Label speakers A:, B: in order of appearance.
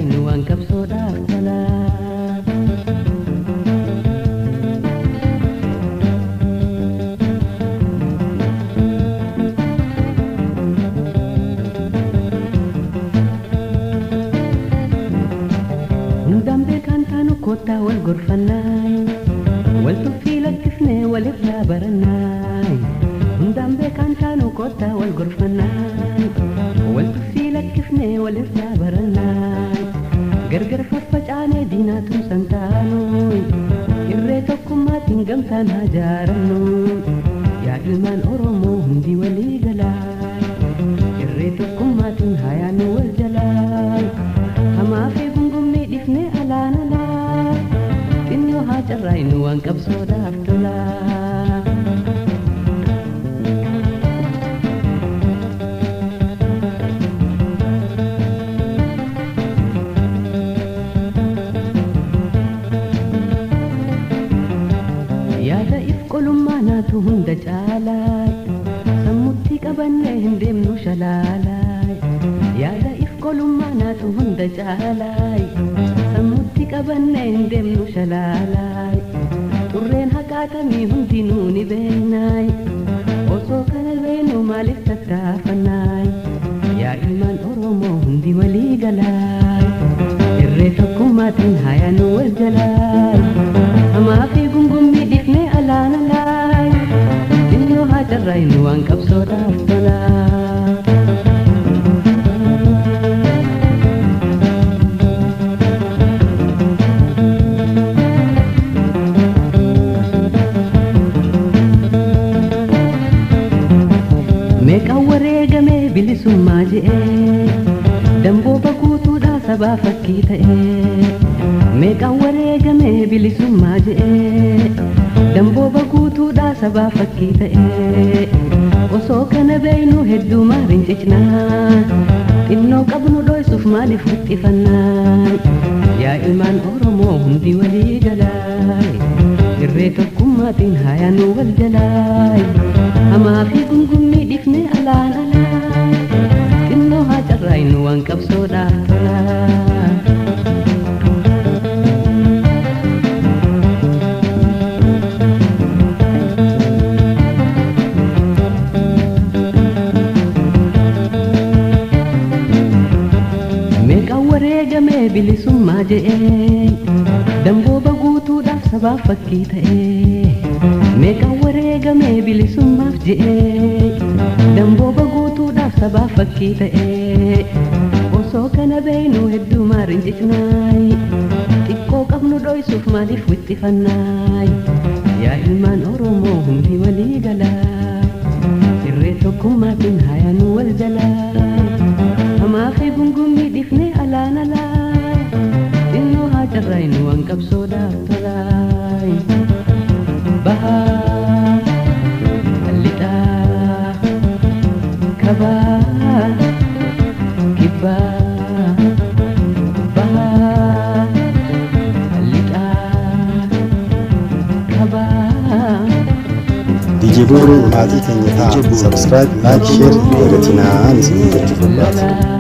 A: jarrainu waan qabsoodhaaf tola. Hundaan beekan taanu kottaa wal gorfannaay, wal tuffii lakkifnee walirraa barannaay. Hundaan beekan taanu kottaa wal gorfannaay, wal tuffii lakkifnee walirraa barannaay. Gargar faffacaanee diinaatuun santaanuy, irree tokkummaatiin gamtaan haa jaarannuy. Yaa ilmaan Oromoo hundi walii galaay, irree tokkummaatiin haa yaannu wal jalaay. Hamaa fi gungummii dhifnee alaan alaa, xinnoo haa carraaynu waan qabsoodhaaf tolaa. Yaada if qolummaa naatu hunda caalaay, sammuutti qabannee hin deemnu shalaalaay. Yaada if qolummaa naatu hunda caalaay, sammuutti qabannee hin deemnu shalaalaay. Xurreen haqaatamii hundinuu ni beeknaay, osoo kana beenu maaliif tattaafannaay. Yaa ilmaan Oromoo hundi walii galaay, irree tokkummaatiin haa yaannu wal jalaay. Hamaa fi gungummii dhifnee alaan alaay, xinnoo haa carraaynu waan qabsoodhaaf tolaa. Meeqaan wareegamee bilisummaa je'ee, dambooba guutuudhaa sabaa fakkii ta'ee. Meeqaan wareegamee bilisummaa je'ee, dambooba guutuudhaa sabaa fakkii ta'ee. Osoo kana beeynu hedduu maariin cicnaa, xinnoo qabnu dhoysuuf maaliif wixxifannaa. Yaa ilmaan Oromoo hundi walii galaay, irree tokkummaatiin haa yaannu wal jalaay. Hamaa fi gungummii dhifnee alaan alaay, xinnoo haa carraaynu waan qabsoodhaaf tolaa. Meeqaan wareegamee bilisummaa je'ee, dambooba guutuudhaaf sabaaf fakkii ta'ee. Meeqaan wareegamee bilisummaaf je'ee, dambooba guutuudhaaf sabaaf fakkii ta'ee. Osoo kana beeynu hedduu maariin cicnaay, xiqqoo qabnu dhoysuuf maaliif wixxifannaay. Yaa ilmaan Oromoo hundi walii galaay, irree tokkummaatiin haa yaannu wal jalaay. Hamaa fi gungummii dhifnee alaan alaay, xinnoo haa carraaynu waan qabsoodhaaf tolaay. Bahaa, lixaa, kabaa, kibbaa. Bahaa, lixaa, kabaa.
B: DJ Booruu maatii keenya ta'a. Subscribe, like, share godhatinaa isin hojjechuuf barbaada.